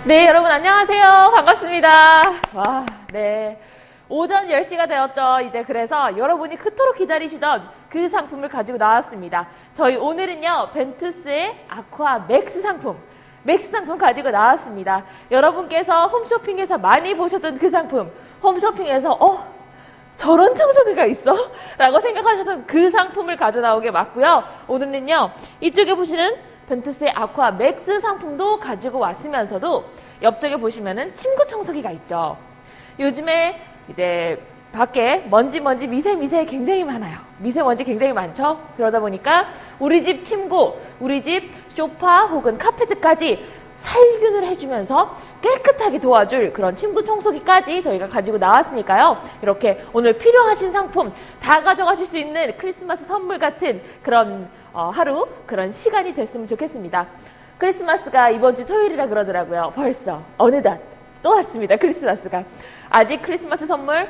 네, 여러분 안녕하세요. 반갑습니다. 와, 네. 오전 10시가 되었죠. 이제 그래서 여러분이 그토록 기다리시던 그 상품을 가지고 나왔습니다. 저희 오늘은요, 벤투스의 아쿠아 맥스 상품, 가지고 나왔습니다. 여러분께서 홈쇼핑에서 많이 보셨던 그 상품, 홈쇼핑에서 저런 청소기가 있어? 라고 생각하셨던 그 상품을 가져 나오게 맞고요. 오늘은요, 이쪽에 보시는 벤투스의 아쿠아 맥스 상품도 가지고 왔으면서도 옆쪽에 보시면은 침구 청소기가 있죠. 요즘에 이제 밖에 먼지 미세 굉장히 많아요. 미세먼지 굉장히 많죠. 그러다 보니까 우리 집 침구, 우리 집 소파 혹은 카페트까지 살균을 해주면서 깨끗하게 도와줄 그런 침구 청소기까지 저희가 가지고 나왔으니까요. 이렇게 오늘 필요하신 상품 다 가져가실 수 있는 크리스마스 선물 같은 그런 하루, 그런 시간이 됐으면 좋겠습니다. 크리스마스가 이번 주 토요일이라 그러더라고요. 벌써 어느덧 또 왔습니다. 크리스마스가. 아직 크리스마스 선물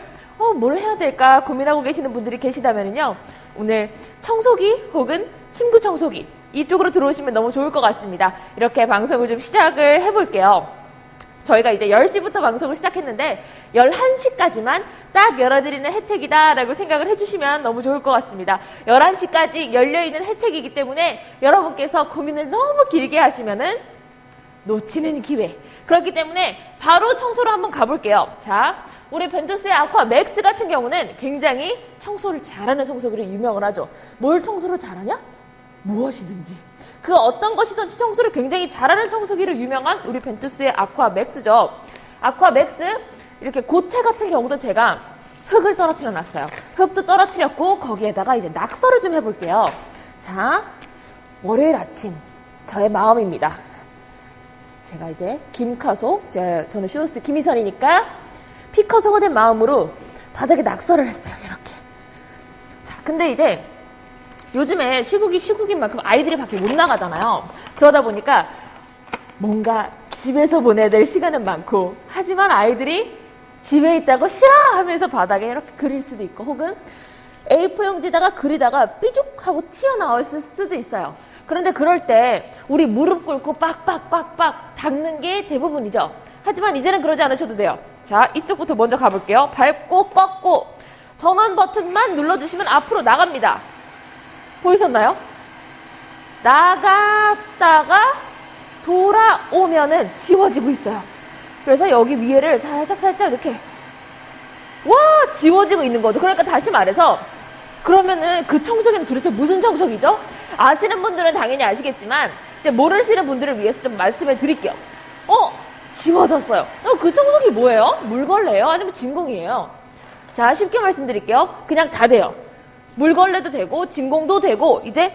뭘 해야 될까 고민하고 계시는 분들이 계시다면요. 오늘 청소기 혹은 침구 청소기 이쪽으로 들어오시면 너무 좋을 것 같습니다. 이렇게 방송을 좀 시작을 해볼게요. 저희가 이제 10시부터 방송을 시작했는데 11시까지만 딱 열어드리는 혜택이다 라고 생각을 해주시면 너무 좋을 것 같습니다. 11시까지 열려있는 혜택이기 때문에 여러분께서 고민을 너무 길게 하시면은 놓치는 기회. 그렇기 때문에 바로 청소로 한번 가볼게요. 자, 우리 벤투스의 아쿠아 맥스 같은 경우는 굉장히 청소를 잘하는 청소기로 유명을 하죠. 뭘 청소를 잘하냐? 무엇이든지. 그 어떤 것이든지 청소를 굉장히 잘하는 청소기로 유명한 우리 벤투스의 아쿠아 맥스죠. 아쿠아 맥스 이렇게 고체 같은 경우도 제가 흙을 떨어뜨려 놨어요. 흙도 떨어뜨렸고 거기에다가 이제 낙서를 좀 해볼게요. 자, 월요일 아침 저의 마음입니다. 제가 이제 김카소, 저는 쇼호스트 김희선이니까 피커소가 된 마음으로 바닥에 낙서를 했어요. 이렇게. 자, 근데 이제 요즘에 시국인 만큼 아이들이 밖에 못 나가잖아요. 그러다 보니까 뭔가 집에서 보내야 될 시간은 많고 하지만 아이들이 집에 있다고 싫어하면서 바닥에 이렇게 그릴 수도 있고 혹은 A4 용지다가 그리다가 삐죽하고 튀어나올 수도 있어요. 그런데 그럴 때 우리 무릎 꿇고 빡빡빡빡 닦는 게 대부분이죠. 하지만 이제는 그러지 않으셔도 돼요. 자, 이쪽부터 먼저 가볼게요. 밟고 꺾고 전원 버튼만 눌러주시면 앞으로 나갑니다. 보이셨나요? 나갔다가 돌아오면은 지워지고 있어요. 그래서 여기 위에를 살짝 이렇게 지워지고 있는 거죠. 그러니까 다시 말해서 그러면은 그 청소기는 도대체 무슨 청소기죠? 아시는 분들은 당연히 아시겠지만 이제 모르시는 분들을 위해서 좀 말씀해 드릴게요. 지워졌어요. 그 청소기 뭐예요? 물걸레예요? 아니면 진공이에요? 자, 쉽게 말씀드릴게요. 그냥 다 돼요. 물걸레도 되고 진공도 되고 이제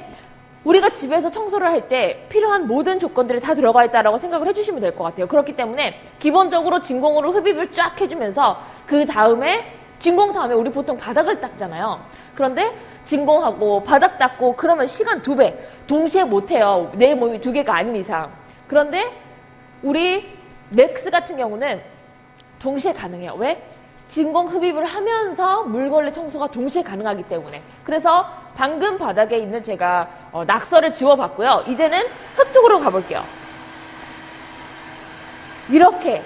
우리가 집에서 청소를 할 때 필요한 모든 조건들이 다 들어가 있다라고 생각을 해주시면 될 것 같아요. 그렇기 때문에 기본적으로 진공으로 흡입을 쫙 해주면서 그 다음에 진공 다음에 우리 보통 바닥을 닦잖아요. 그런데 진공하고 바닥 닦고 그러면 시간 2배 동시에 못해요. 내 몸이 2개가 아닌 이상. 그런데 우리 맥스 같은 경우는 동시에 가능해요. 왜? 진공 흡입을 하면서 물걸레 청소가 동시에 가능하기 때문에. 그래서 방금 바닥에 있는 제가 낙서를 지워봤고요. 이제는 흙 쪽으로 가볼게요. 이렇게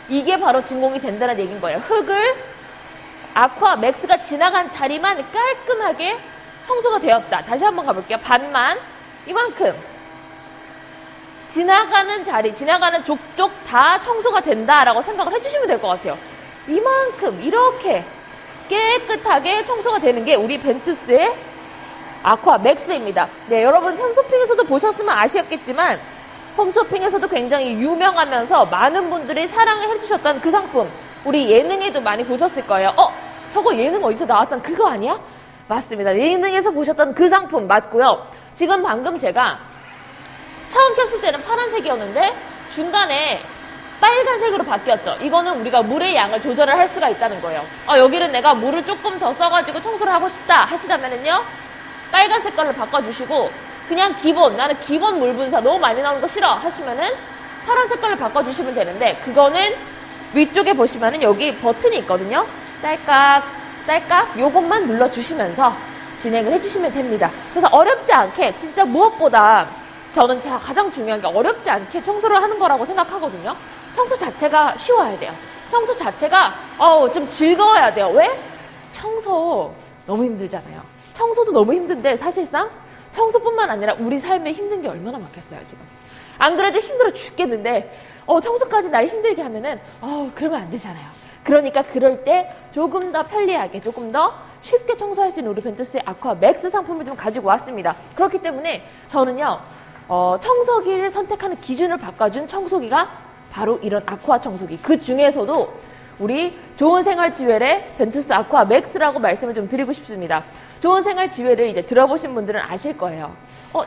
이게 바로 진공이 된다는 얘기인 거예요. 흙을 아쿠아 맥스가 지나간 자리만 깔끔하게 청소가 되었다. 다시 한번 가볼게요. 반만 이만큼 지나가는 자리, 지나가는 족족 다 청소가 된다라고 생각을 해주시면 될 것 같아요. 이만큼 이렇게 깨끗하게 청소가 되는 게 우리 벤투스의 아쿠아 맥스입니다. 네, 여러분 홈쇼핑에서도 보셨으면 아시겠지만 홈쇼핑에서도 굉장히 유명하면서 많은 분들이 사랑을 해주셨던 그 상품, 우리 예능에도 많이 보셨을 거예요. 저거 예능 어디서 나왔던 그거 아니야? 맞습니다. 예능에서 보셨던 그 상품 맞고요. 지금 방금 제가 처음 켰을 때는 파란색이었는데 중간에 빨간색으로 바뀌었죠. 이거는 우리가 물의 양을 조절을 할 수가 있다는 거예요. 여기는 내가 물을 조금 더 써가지고 청소를 하고 싶다 하시다면은요, 빨간 색깔로 바꿔주시고, 그냥 나는 기본 물 분사 너무 많이 나오는 거 싫어 하시면은 파란 색깔로 바꿔주시면 되는데, 그거는 위쪽에 보시면은 여기 버튼이 있거든요. 딸깍 요것만 눌러주시면서 진행을 해주시면 됩니다. 그래서 어렵지 않게, 진짜 무엇보다 저는 가장 중요한 게 어렵지 않게 청소를 하는 거라고 생각하거든요. 청소 자체가 쉬워야 돼요. 청소 자체가 좀 즐거워야 돼요. 왜? 청소 너무 힘들잖아요. 청소도 너무 힘든데 사실상 청소뿐만 아니라 우리 삶에 힘든 게 얼마나 많겠어요, 지금. 안 그래도 힘들어 죽겠는데 청소까지 날 힘들게 하면은 그러면 안 되잖아요. 그러니까 그럴 때 조금 더 편리하게, 조금 더 쉽게 청소할 수 있는 우리 벤투스의 아쿠아 맥스 상품을 좀 가지고 왔습니다. 그렇기 때문에 저는요, 청소기를 선택하는 기준을 바꿔준 청소기가 바로 이런 아쿠아 청소기. 그 중에서도 우리 좋은 생활 지웰의 벤투스 아쿠아 맥스라고 말씀을 좀 드리고 싶습니다. 좋은 생활 지웰을 이제 들어보신 분들은 아실 거예요.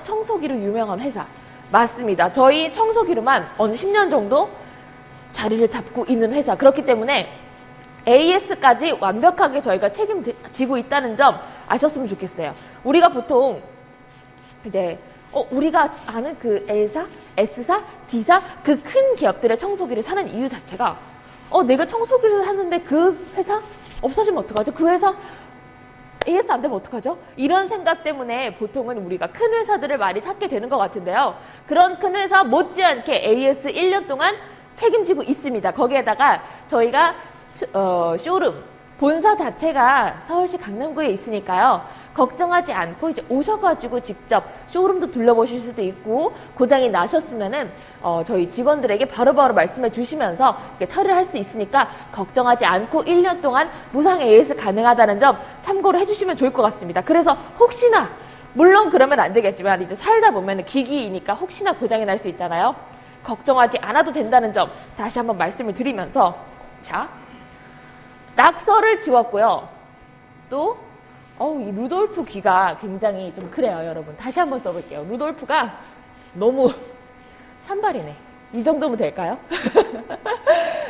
청소기로 유명한 회사. 맞습니다. 저희 청소기로만 어느 10년 정도 자리를 잡고 있는 회사. 그렇기 때문에 AS까지 완벽하게 저희가 책임지고 있다는 점 아셨으면 좋겠어요. 우리가 보통 이제 우리가 아는 그 L사, S사, D사 그 큰 기업들의 청소기를 사는 이유 자체가 내가 청소기를 샀는데 그 회사 없어지면 어떡하죠? 그 회사 AS 안 되면 어떡하죠? 이런 생각 때문에 보통은 우리가 큰 회사들을 많이 찾게 되는 것 같은데요. 그런 큰 회사 못지않게 AS 1년 동안 책임지고 있습니다. 거기에다가 저희가 쇼룸, 본사 자체가 서울시 강남구에 있으니까요. 걱정하지 않고 이제 오셔가지고 직접 쇼룸도 둘러보실 수도 있고 고장이 나셨으면은 저희 직원들에게 바로바로 말씀해 주시면서 처리를 할 수 있으니까 걱정하지 않고 1년 동안 무상 AS 가능하다는 점 참고를 해주시면 좋을 것 같습니다. 그래서 혹시나 물론 그러면 안 되겠지만 이제 살다 보면 기기이니까 혹시나 고장이 날 수 있잖아요. 걱정하지 않아도 된다는 점 다시 한번 말씀을 드리면서 자, 낙서를 지웠고요. 또 이 루돌프 귀가 굉장히 좀 그래요, 여러분. 다시 한번 써볼게요. 루돌프가 너무 산발이네. 이 정도면 될까요?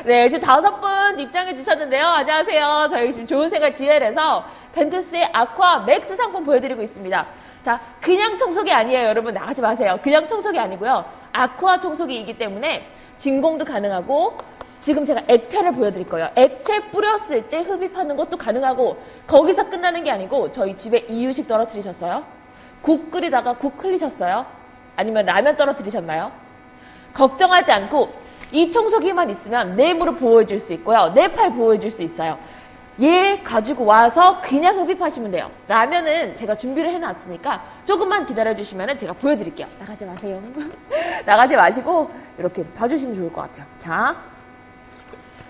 네, 지금 5분 입장해 주셨는데요. 안녕하세요. 저희 지금 좋은 생활 지웰에서 벤투스의 아쿠아 맥스 상품 보여드리고 있습니다. 자, 그냥 청소기 아니에요, 여러분. 나가지 마세요. 그냥 청소기 아니고요. 아쿠아 청소기이기 때문에 진공도 가능하고 지금 제가 액체를 보여드릴 거예요. 액체 뿌렸을 때 흡입하는 것도 가능하고 거기서 끝나는 게 아니고 저희 집에 이유식 떨어뜨리셨어요? 국 끓이다가 국 흘리셨어요? 아니면 라면 떨어뜨리셨나요? 걱정하지 않고 이 청소기만 있으면 내 무릎 보호해줄 수 있고요. 내 팔 보호해줄 수 있어요. 얘 가지고 와서 그냥 흡입하시면 돼요. 라면은 제가 준비를 해놨으니까 조금만 기다려주시면 제가 보여드릴게요. 나가지 마세요. 나가지 마시고 이렇게 봐주시면 좋을 것 같아요. 자,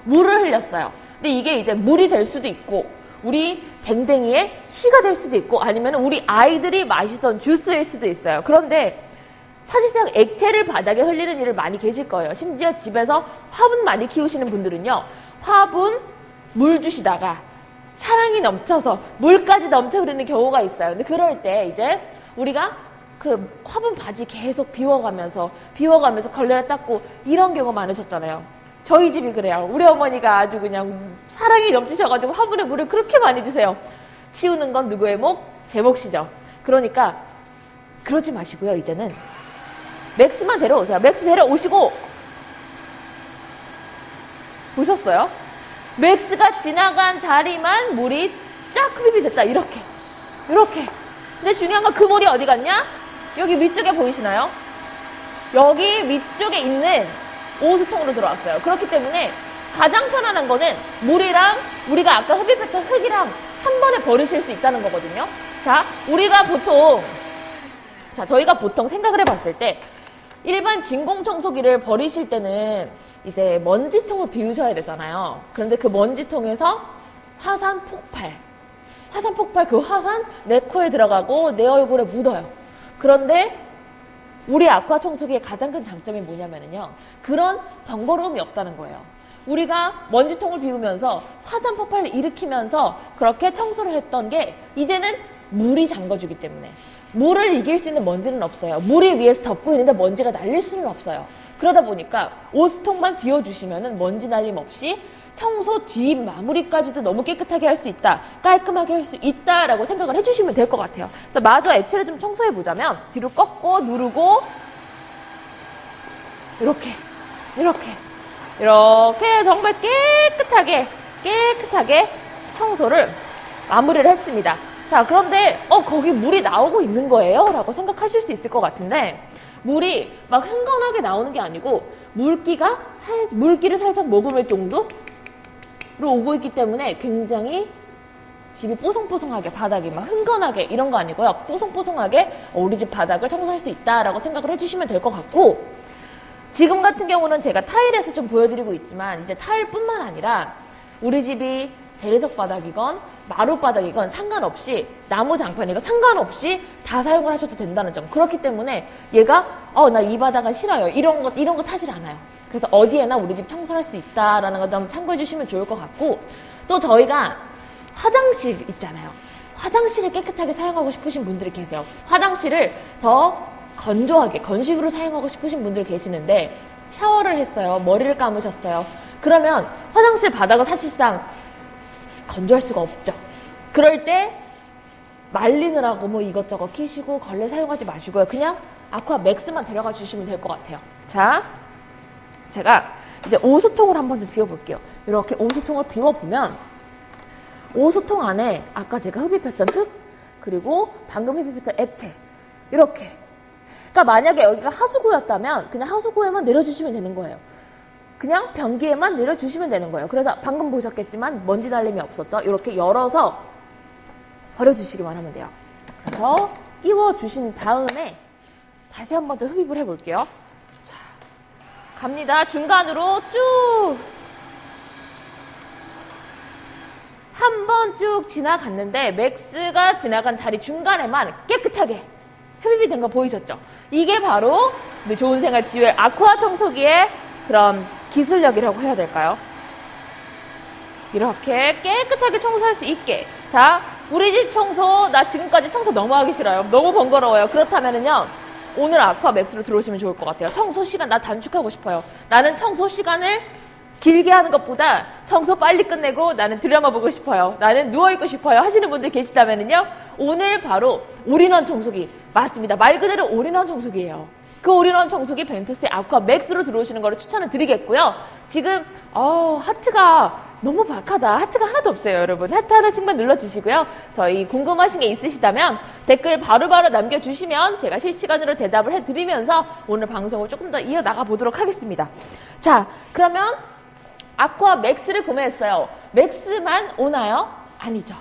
물을 흘렸어요. 근데 이게 이제 물이 될 수도 있고 우리 댕댕이의 씨가 될 수도 있고 아니면 우리 아이들이 마시던 주스일 수도 있어요. 그런데 사실상 액체를 바닥에 흘리는 일을 많이 계실 거예요. 심지어 집에서 화분 많이 키우시는 분들은요. 화분 물 주시다가 사랑이 넘쳐서 물까지 넘쳐 흐르는 경우가 있어요. 근데 그럴 때 이제 우리가 그 화분 바지 계속 비워가면서 걸레를 닦고 이런 경우 많으셨잖아요. 저희 집이 그래요. 우리 어머니가 아주 그냥 사랑이 넘치셔가지고 화분에 물을 그렇게 많이 주세요. 치우는 건 누구의 목? 제 몫이죠. 그러니까 그러지 마시고요. 이제는 맥스만 데려오세요. 맥스 데려오시고 보셨어요? 맥스가 지나간 자리만 물이 쫙 흡입이 됐다. 이렇게. 근데 중요한 건 그 물이 어디 갔냐? 여기 위쪽에 보이시나요? 여기 위쪽에 있는 오수통으로 들어왔어요. 그렇기 때문에 가장 편안한 거는 물이랑 우리가 아까 흡입했던 흙이랑 한 번에 버리실 수 있다는 거거든요. 자, 저희가 보통 생각을 해봤을 때 일반 진공 청소기를 버리실 때는 이제 먼지통을 비우셔야 되잖아요. 그런데 그 먼지통에서 화산 폭발 그 화산 내 코에 들어가고 내 얼굴에 묻어요. 그런데 우리 아쿠아 청소기의 가장 큰 장점이 뭐냐면요. 그런 번거로움이 없다는 거예요. 우리가 먼지통을 비우면서 화산 폭발을 일으키면서 그렇게 청소를 했던 게 이제는 물이 잠궈주기 때문에 물을 이길 수 있는 먼지는 없어요. 물이 위에서 덮고 있는데 먼지가 날릴 수는 없어요. 그러다 보니까 오수통만 비워주시면 먼지 날림 없이 청소 뒷 마무리까지도 너무 깨끗하게 할 수 있다. 깔끔하게 할 수 있다라고 생각을 해주시면 될 것 같아요. 그래서 마저 액체를 좀 청소해보자면 뒤로 꺾고 누르고 이렇게 정말 깨끗하게 청소를 마무리를 했습니다. 자, 그런데 거기 물이 나오고 있는 거예요? 라고 생각하실 수 있을 것 같은데 물이 막 흥건하게 나오는 게 아니고 물기를 살짝 머금을 정도로 오고 있기 때문에 굉장히 집이 뽀송뽀송하게, 바닥이 막 흥건하게 이런 거 아니고요. 뽀송뽀송하게 우리 집 바닥을 청소할 수 있다라고 생각을 해주시면 될 것 같고, 지금 같은 경우는 제가 타일에서 좀 보여드리고 있지만 이제 타일뿐만 아니라 우리 집이 대리석 바닥이건 마루 바닥이건 상관없이 나무 장판이건 상관없이 다 사용을 하셔도 된다는 점. 그렇기 때문에 얘가 나 이 바닥은 싫어요. 이런 거 타질 않아요. 그래서 어디에나 우리 집 청소를 할 수 있다라는 것도 한번 참고해 주시면 좋을 것 같고, 또 저희가 화장실 있잖아요. 화장실을 깨끗하게 사용하고 싶으신 분들이 계세요. 화장실을 더 건조하게 건식으로 사용하고 싶으신 분들 계시는데, 샤워를 했어요. 머리를 감으셨어요. 그러면 화장실 바닥은 사실상 건조할 수가 없죠. 그럴 때 말리느라고 뭐 이것저것 키시고 걸레 사용하지 마시고요. 그냥 아쿠아 맥스만 데려가 주시면 될 것 같아요. 자, 제가 이제 오수통을 한번 좀 비워볼게요. 이렇게 오수통을 비워보면 오수통 안에 아까 제가 흡입했던 흙, 그리고 방금 흡입했던 액체, 이렇게. 그러니까 만약에 여기가 하수구였다면 그냥 하수구에만 내려주시면 되는 거예요. 그냥 변기에만 내려주시면 되는 거예요. 그래서 방금 보셨겠지만 먼지 날림이 없었죠. 이렇게 열어서 버려주시기만 하면 돼요. 그래서 끼워주신 다음에 다시 한번 좀 흡입을 해볼게요. 자, 갑니다. 중간으로 쭉 한 번 쭉 지나갔는데 맥스가 지나간 자리 중간에만 깨끗하게 흡입이 된 거 보이셨죠? 이게 바로 우리 좋은 생활 지웰 아쿠아 청소기의 그런 기술력이라고 해야 될까요? 이렇게 깨끗하게 청소할 수 있게. 자, 우리 집 청소, 나 지금까지 청소 너무 하기 싫어요. 너무 번거로워요. 그렇다면은요, 오늘 아쿠아 맥스로 들어오시면 좋을 것 같아요. 청소 시간 나 단축하고 싶어요. 나는 청소 시간을 길게 하는 것보다 청소 빨리 끝내고 나는 드라마 보고 싶어요. 나는 누워있고 싶어요. 하시는 분들 계시다면은요, 오늘 바로 올인원 청소기. 맞습니다. 말 그대로 올인원 청소기예요. 그 올인원 청소기 벤투스의 아쿠아 맥스로 들어오시는 거를 추천을 드리겠고요. 지금 하트가 너무 박하다. 하트가 하나도 없어요, 여러분. 하트 하나씩만 눌러주시고요. 저희 궁금하신 게 있으시다면 댓글 바로바로 남겨주시면 제가 실시간으로 대답을 해드리면서 오늘 방송을 조금 더 이어나가 보도록 하겠습니다. 자, 그러면 아쿠아 맥스를 구매했어요. 맥스만 오나요? 아니죠.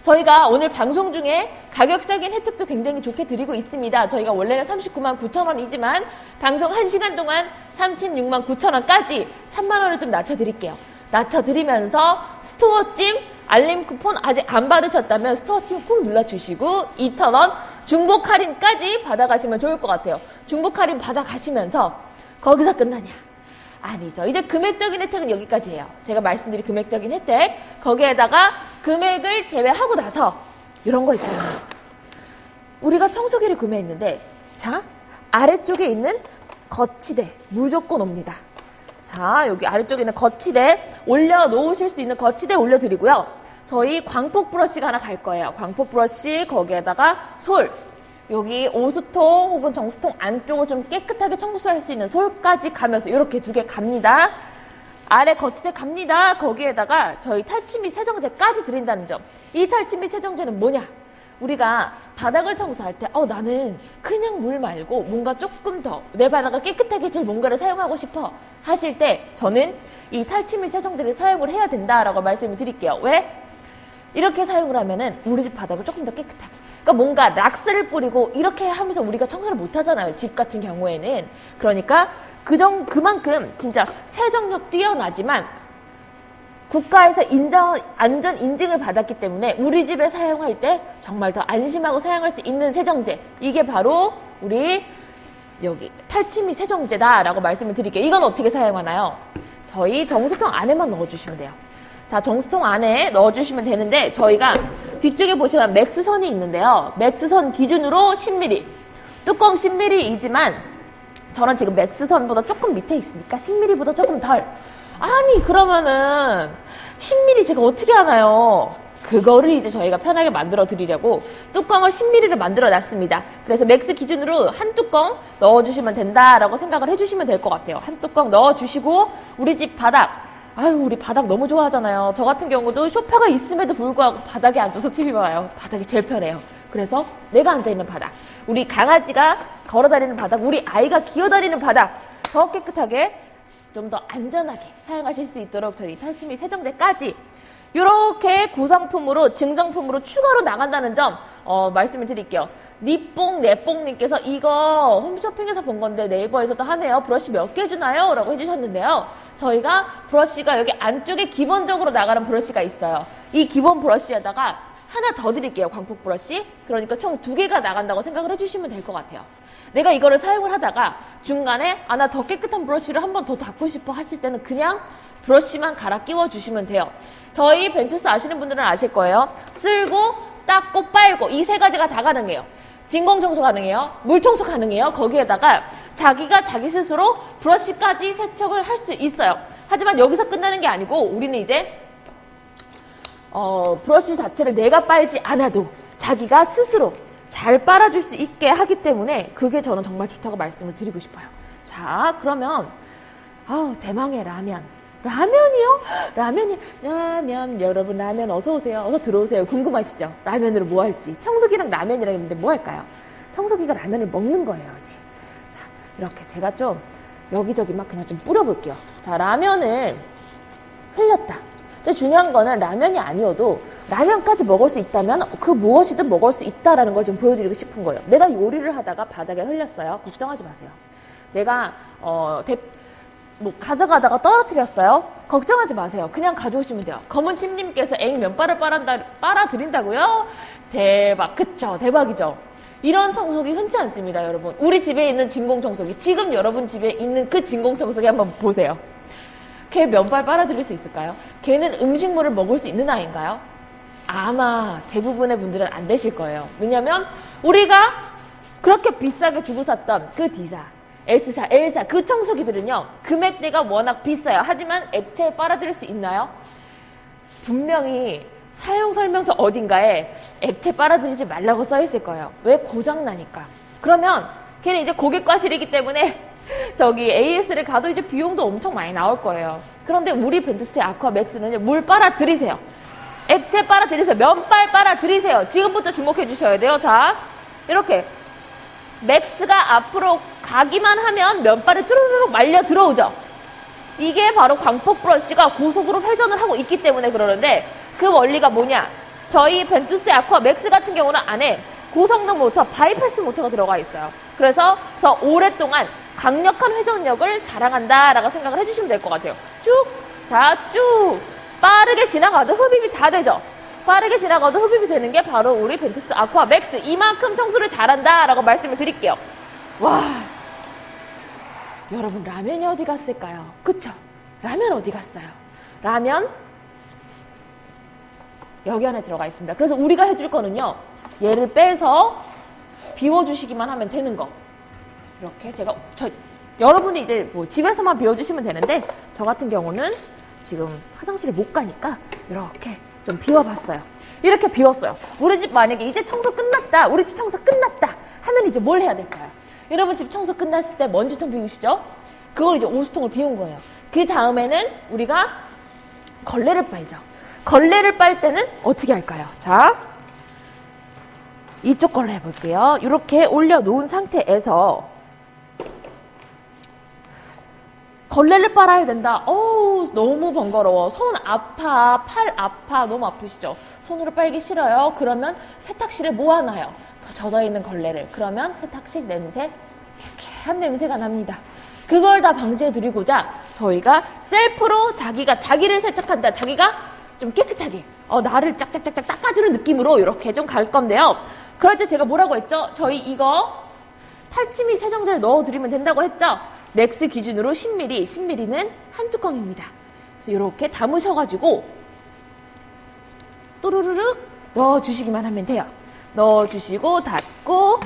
저희가 오늘 방송 중에 가격적인 혜택도 굉장히 좋게 드리고 있습니다. 저희가 원래는 39만 9천 원이지만 방송 1시간 동안 36만 9천 원까지 3만 원을 좀 낮춰드릴게요. 낮춰드리면서 스토어찜 알림 쿠폰 아직 안 받으셨다면 스토어찜 꼭 눌러주시고 2,000원 중복 할인까지 받아가시면 좋을 것 같아요. 중복 할인 받아가시면서 거기서 끝나냐? 아니죠. 이제 금액적인 혜택은 여기까지예요. 제가 말씀드린 금액적인 혜택, 거기에다가 금액을 제외하고 나서 이런 거 있잖아요. 우리가 청소기를 구매했는데, 자, 아래쪽에 있는 거치대 무조건 옵니다. 자, 여기 아래쪽에 있는 거치대 올려놓으실 수 있는 거치대 올려드리고요. 저희 광폭 브러쉬가 하나 갈 거예요. 광폭 브러쉬, 거기에다가 솔, 여기 오수통 혹은 정수통 안쪽을 좀 깨끗하게 청소할 수 있는 솔까지 가면서 이렇게 두 개 갑니다. 아래 거치대 갑니다. 거기에다가 저희 탈취 및 세정제까지 드린다는 점. 이 탈취 및 세정제는 뭐냐? 우리가 바닥을 청소할 때 나는 그냥 물 말고 뭔가 조금 더 내 바닥을 깨끗하게 해줄 뭔가를 사용하고 싶어 하실 때 저는 이 탈취 및 세정제를 사용을 해야 된다라고 말씀을 드릴게요. 왜? 이렇게 사용을 하면은 우리 집 바닥을 조금 더 깨끗하게, 그러니까 뭔가 락스를 뿌리고 이렇게 하면서 우리가 청소를 못 하잖아요. 집 같은 경우에는. 그러니까 그만큼 진짜 세정력 뛰어나지만 국가에서 안전 인증을 받았기 때문에 우리 집에 사용할 때 정말 더 안심하고 사용할 수 있는 세정제. 이게 바로 우리 여기 탈취 및 세정제다라고 말씀을 드릴게요. 이건 어떻게 사용하나요? 저희 정수통 안에만 넣어주시면 돼요. 자, 정수통 안에 넣어주시면 되는데 저희가 뒤쪽에 보시면 맥스선이 있는데요. 맥스선 기준으로 10mm. 뚜껑 10mm이지만 저는 지금 맥스선보다 조금 밑에 있으니까 10mm보다 조금 덜. 아니, 그러면은 10mm 제가 어떻게 하나요? 그거를 이제 저희가 편하게 만들어 드리려고 뚜껑을 10mm를 만들어 놨습니다. 그래서 맥스 기준으로 한 뚜껑 넣어주시면 된다라고 생각을 해주시면 될 것 같아요. 한 뚜껑 넣어주시고 우리 집 바닥, 우리 바닥 너무 좋아하잖아요. 저 같은 경우도 소파가 있음에도 불구하고 바닥에 앉아서 TV 봐요. 바닥이 제일 편해요. 그래서 내가 앉아있는 바닥, 우리 강아지가 걸어다니는 바닥, 우리 아이가 기어다니는 바닥 더 깨끗하게 좀 더 안전하게 사용하실 수 있도록 저희 탈취 세정제까지 이렇게 구성품으로 증정품으로 추가로 나간다는 점 말씀을 드릴게요. 니뽕내뽕님께서 이거 홈쇼핑에서 본 건데 네이버에서도 하네요. 브러쉬 몇 개 주나요? 라고 해주셨는데요. 저희가 브러쉬가 여기 안쪽에 기본적으로 나가는 브러쉬가 있어요. 이 기본 브러쉬에다가 하나 더 드릴게요. 광폭 브러쉬. 그러니까 총 2개가 나간다고 생각을 해주시면 될 것 같아요. 내가 이거를 사용을 하다가 중간에 나 더 깨끗한 브러쉬를 한 번 더 닦고 싶어 하실 때는 그냥 브러쉬만 갈아 끼워 주시면 돼요. 저희 벤투스 아시는 분들은 아실 거예요. 쓸고 닦고 빨고 이 3가지가 다 가능해요. 진공청소 가능해요. 물청소 가능해요. 거기에다가 자기가 자기 스스로 브러쉬까지 세척을 할 수 있어요. 하지만 여기서 끝나는 게 아니고 우리는 이제 브러쉬 자체를 내가 빨지 않아도 자기가 스스로 잘 빨아줄 수 있게 하기 때문에 그게 저는 정말 좋다고 말씀을 드리고 싶어요. 자, 그러면 대망의 라면이요? 라면 여러분 라면 어서 오세요. 어서 들어오세요. 궁금하시죠? 라면으로 뭐 할지. 청소기랑 라면이랑 했는데 뭐 할까요? 청소기가 라면을 먹는 거예요, 이제. 자, 이렇게 제가 좀 여기저기 막 그냥 좀 뿌려볼게요. 자, 라면을 흘렸다. 근데 중요한 거는 라면이 아니어도 라면까지 먹을 수 있다면 그 무엇이든 먹을 수 있다라는 걸 좀 보여드리고 싶은 거예요. 내가 요리를 하다가 바닥에 흘렸어요. 걱정하지 마세요. 내가 가져가다가 떨어뜨렸어요. 걱정하지 마세요. 그냥 가져오시면 돼요. 검은팀님께서 면발을 빨아드린다고요? 대박. 그쵸? 대박이죠? 이런 청소기 흔치 않습니다, 여러분. 우리 집에 있는 진공청소기, 지금 여러분 집에 있는 그 진공청소기 한번 보세요. 걔 면발 빨아들일 수 있을까요? 걔는 음식물을 먹을 수 있는 아이인가요? 아마 대부분의 분들은 안 되실 거예요. 왜냐면 우리가 그렇게 비싸게 주고 샀던 그 D사, S사, L사 그 청소기들은요. 금액대가 워낙 비싸요. 하지만 액체에 빨아들일 수 있나요? 분명히 사용설명서 어딘가에 액체 빨아들이지 말라고 써있을 거예요. 왜? 고장나니까. 그러면 걔는 이제 고객과실이기 때문에 저기 AS를 가도 이제 비용도 엄청 많이 나올 거예요. 그런데 우리 벤투스의 아쿠아맥스는 물 빨아들이세요. 액체 빨아들이세요. 면발 빨아들이세요. 지금부터 주목해 주셔야 돼요. 자, 이렇게 맥스가 앞으로 가기만 하면 면발이 뚜루루룩 말려 들어오죠. 이게 바로 광폭 브러쉬가 고속으로 회전을 하고 있기 때문에 그러는데 그 원리가 뭐냐? 저희 벤투스의 아쿠아맥스 같은 경우는 안에 고성능 모터, 바이패스 모터가 들어가 있어요. 그래서 더 오랫동안 강력한 회전력을 자랑한다라고 생각을 해주시면 될 것 같아요. 쭉, 자, 쭉 빠르게 지나가도 흡입이 다 되죠. 빠르게 지나가도 흡입이 되는 게 바로 우리 벤투스 아쿠아맥스. 이만큼 청소를 잘한다라고 말씀을 드릴게요. 와, 여러분 라면이 어디 갔을까요? 그쵸? 라면 어디 갔어요? 라면 여기 안에 들어가 있습니다. 그래서 우리가 해줄 거는요, 얘를 빼서 비워주시기만 하면 되는 거. 이렇게 여러분이 이제 뭐 집에서만 비워주시면 되는데 저 같은 경우는 지금 화장실에 못 가니까 이렇게 좀 비워봤어요. 이렇게 비웠어요. 우리 집 만약에 이제 청소 끝났다, 우리 집 청소 끝났다 하면 이제 뭘 해야 될까요? 여러분 집 청소 끝났을 때 먼지통 비우시죠? 그걸 이제 오수통을 비운 거예요. 그 다음에는 우리가 걸레를 빨죠. 걸레를 빨 때는 어떻게 할까요? 자, 이쪽 걸로 해볼게요. 이렇게 올려놓은 상태에서 걸레를 빨아야 된다. 어우, 너무 번거로워. 손 아파, 팔 아파, 너무 아프시죠? 손으로 빨기 싫어요. 그러면 세탁실에 모아놔요. 젖어있는 걸레를. 그러면 세탁실 냄새, 쾌쾌한 냄새가 납니다. 그걸 다 방지해드리고자 저희가 셀프로 자기가 자기를 세척한다. 자기가 좀 깨끗하게 나를 짝짝짝짝 닦아주는 느낌으로 이렇게 좀 갈 건데요. 그럴 때 제가 뭐라고 했죠? 저희 이거 탈취 세정제를 넣어드리면 된다고 했죠? 맥스 기준으로 10ml, 10ml는 한 뚜껑입니다. 이렇게 담으셔가지고 또르르륵 넣어주시기만 하면 돼요. 넣어주시고 닫고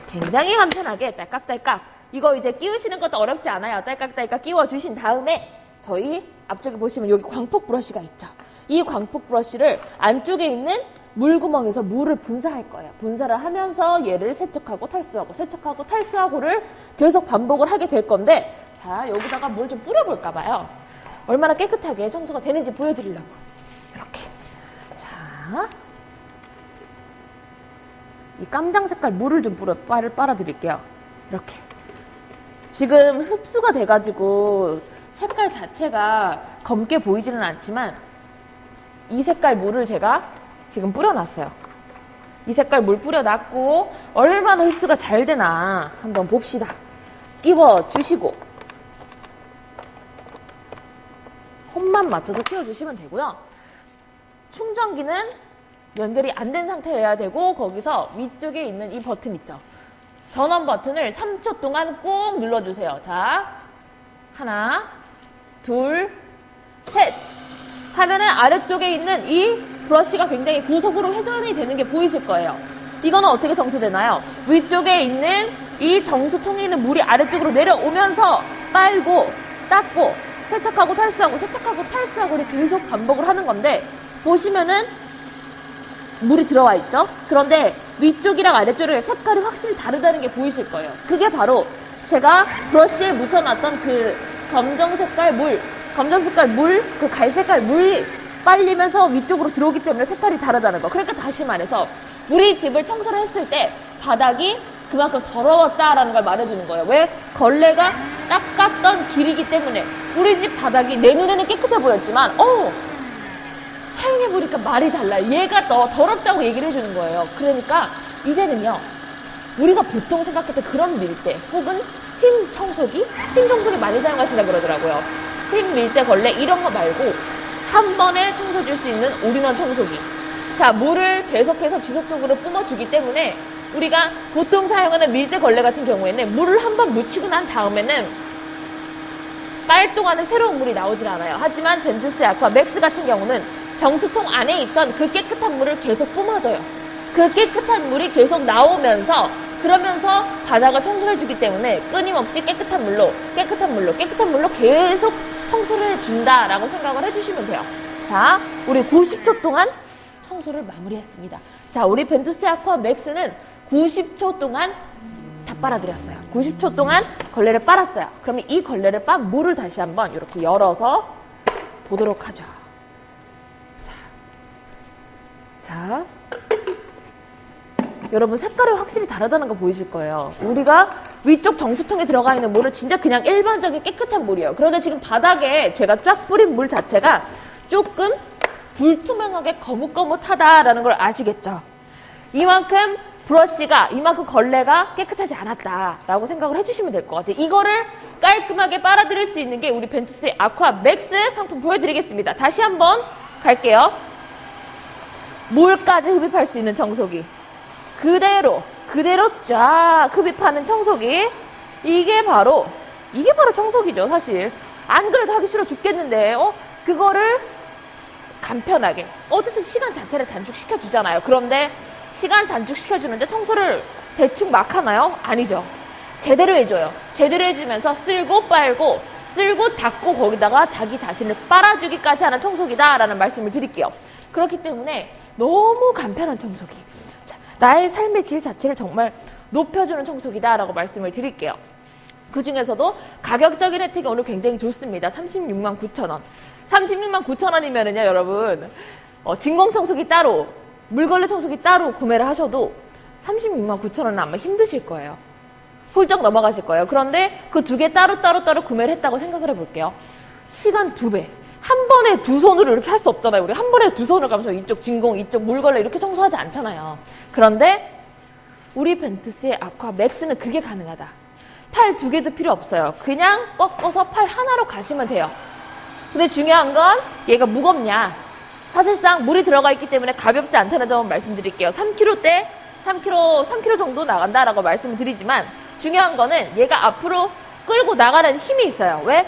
굉장히 간편하게 딸깍딸깍. 이거 이제 끼우시는 것도 어렵지 않아요. 딸깍딸깍 끼워주신 다음에 저희 앞쪽에 보시면 여기 광폭 브러쉬가 있죠. 이 광폭 브러쉬를 안쪽에 있는 물구멍에서 물을 분사할 거예요. 분사를 하면서 얘를 세척하고 탈수하고 세척하고 탈수하고를 계속 반복을 하게 될 건데, 자, 여기다가 뭘 좀 뿌려볼까 봐요. 얼마나 깨끗하게 청소가 되는지 보여드리려고. 이렇게. 자, 이 깜장 색깔 물을 좀 빨아드릴게요. 이렇게. 지금 흡수가 돼가지고 색깔 자체가 검게 보이지는 않지만 이 색깔 물을 제가 지금 뿌려놨어요. 이 색깔 물 뿌려놨고 얼마나 흡수가 잘 되나 한번 봅시다. 끼워주시고 홈만 맞춰서 끼워주시면 되고요. 충전기는 연결이 안 된 상태여야 되고 거기서 위쪽에 있는 이 버튼 있죠. 전원 버튼을 3초 동안 꾹 눌러주세요. 자, 하나, 둘, 셋 하면은 아래쪽에 있는 이 브러쉬가 굉장히 고속으로 회전이 되는 게 보이실 거예요. 이거는 어떻게 정수되나요? 위쪽에 있는 이 정수통에 있는 물이 아래쪽으로 내려오면서 빨고 닦고 세척하고 탈수하고 세척하고 탈수하고 이렇게 계속 반복을 하는 건데 보시면은 물이 들어와 있죠? 그런데 위쪽이랑 아래쪽이랑 색깔이 확실히 다르다는 게 보이실 거예요. 그게 바로 제가 브러쉬에 묻혀놨던 그 검정 색깔 물, 그 갈색깔 물이 빨리면서 위쪽으로 들어오기 때문에 색깔이 다르다는 거. 그러니까 다시 말해서 우리 집을 청소를 했을 때 바닥이 그만큼 더러웠다라는 걸 말해주는 거예요. 왜? 걸레가 닦았던 길이기 때문에. 우리 집 바닥이 내 눈에는 깨끗해 보였지만 사용해보니까 말이 달라요. 얘가 더 더럽다고 얘기를 해주는 거예요. 그러니까 이제는요, 우리가 보통 생각했던 그런 밀대 혹은 스팀 청소기 많이 사용하신다 그러더라고요. 스팀 밀대 걸레 이런 거 말고 한 번에 청소해줄 수 있는 올인원 청소기. 자, 물을 계속해서 지속적으로 뿜어주기 때문에 우리가 보통 사용하는 밀대 걸레 같은 경우에는 물을 한 번 묻히고 난 다음에는 빨 동안은 새로운 물이 나오질 않아요. 하지만 벤투스 아쿠아 맥스 같은 경우는 정수통 안에 있던 그 깨끗한 물을 계속 뿜어줘요. 그 깨끗한 물이 계속 나오면서 그러면서 바닥을 청소를 해주기 때문에 끊임없이 깨끗한 물로 계속 청소를 해준다라고 생각을 해주시면 돼요. 자, 우리 90초 동안 청소를 마무리했습니다. 자, 우리 벤투스 아쿠아 맥스는 90초 동안 다 빨아들였어요. 90초 동안 걸레를 빨았어요. 그러면 이 걸레를 빤 물을 다시 한번 이렇게 열어서 보도록 하죠. 자, 여러분 색깔이 확실히 다르다는 거 보이실 거예요. 우리가 위쪽 정수통에 들어가 있는 물은 진짜 그냥 일반적인 깨끗한 물이에요. 그런데 지금 바닥에 제가 쫙 뿌린 물 자체가 조금 불투명하게 거뭇거뭇하다라는 걸 아시겠죠? 이만큼 이만큼 걸레가 깨끗하지 않았다라고 생각을 해주시면 될 것 같아요. 이거를 깔끔하게 빨아들일 수 있는 게 우리 벤투스의 아쿠아 맥스 상품 보여드리겠습니다. 다시 한번 갈게요. 물까지 흡입할 수 있는 청소기. 그대로 쫙 흡입하는 청소기. 이게 바로 청소기죠, 사실. 안 그래도 하기 싫어 죽겠는데, 그거를 간편하게. 어쨌든 시간 자체를 단축시켜 주잖아요. 그런데 시간 단축시켜 주는데 청소를 대충 막 하나요? 아니죠. 제대로 해줘요. 제대로 해주면서 쓸고 빨고, 쓸고 닦고 거기다가 자기 자신을 빨아주기까지 하는 청소기다라는 말씀을 드릴게요. 그렇기 때문에 너무 간편한 청소기. 자, 나의 삶의 질 자체를 정말 높여주는 청소기다라고 말씀을 드릴게요. 그 중에서도 가격적인 혜택이 오늘 굉장히 좋습니다. 36만 9천 원. 36만 9천 원이면은요, 여러분, 진공 청소기 따로, 물걸레 청소기 따로 구매를 하셔도 36만 9천 원은 아마 힘드실 거예요. 훌쩍 넘어가실 거예요. 그런데 그 두 개 따로 구매를 했다고 생각을 해볼게요. 시간 2배. 한 번에 두 손으로 이렇게 할 수 없잖아요. 우리 한 번에 두 손을 가면서 이쪽 진공, 이쪽 물걸레 이렇게 청소하지 않잖아요. 그런데 우리 벤투스의 아쿠아 맥스는 그게 가능하다. 팔 2개도 필요 없어요. 그냥 꺾어서 팔 하나로 가시면 돼요. 근데 중요한 건 얘가 무겁냐. 사실상 물이 들어가 있기 때문에 가볍지 않다는 점 말씀드릴게요. 3kg 정도 나간다라고 말씀을 드리지만 중요한 거는 얘가 앞으로 끌고 나가는 힘이 있어요. 왜?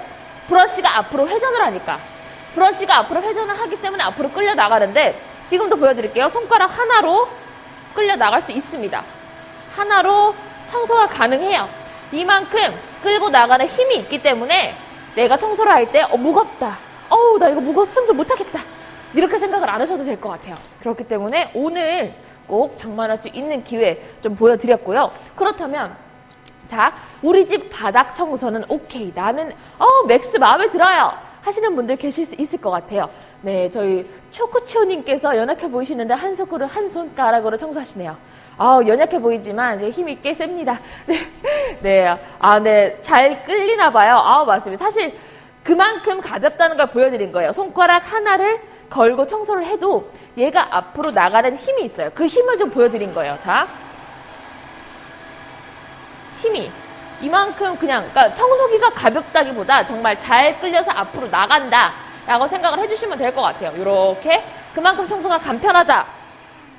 브러쉬가 앞으로 회전을 하니까. 브러쉬가 앞으로 회전을 하기 때문에 앞으로 끌려 나가는데 지금도 보여드릴게요. 손가락 하나로 끌려 나갈 수 있습니다. 하나로 청소가 가능해요. 이만큼 끌고 나가는 힘이 있기 때문에 내가 청소를 할 때 무겁다. 나 이거 무거워서 청소 못하겠다. 이렇게 생각을 안 하셔도 될 것 같아요. 그렇기 때문에 오늘 꼭 장만할 수 있는 기회 좀 보여드렸고요. 그렇다면 자, 우리 집 바닥 청소는 오케이. 나는 맥스 마음에 들어요. 하시는 분들 계실 수 있을 것 같아요. 네, 저희 초코치오님께서 연약해 보이시는데 한 손가락으로 청소하시네요. 연약해 보이지만 이제 힘이 꽤 셉니다. 네, 네, 네, 잘 끌리나 봐요. 맞습니다. 사실 그만큼 가볍다는 걸 보여드린 거예요. 손가락 하나를 걸고 청소를 해도 얘가 앞으로 나가는 힘이 있어요. 그 힘을 좀 보여드린 거예요. 자, 힘이 이만큼 그냥, 그러니까 청소기가 가볍다기보다 정말 잘 끌려서 앞으로 나간다 라고 생각을 해주시면 될 것 같아요. 이렇게 그만큼 청소가 간편하다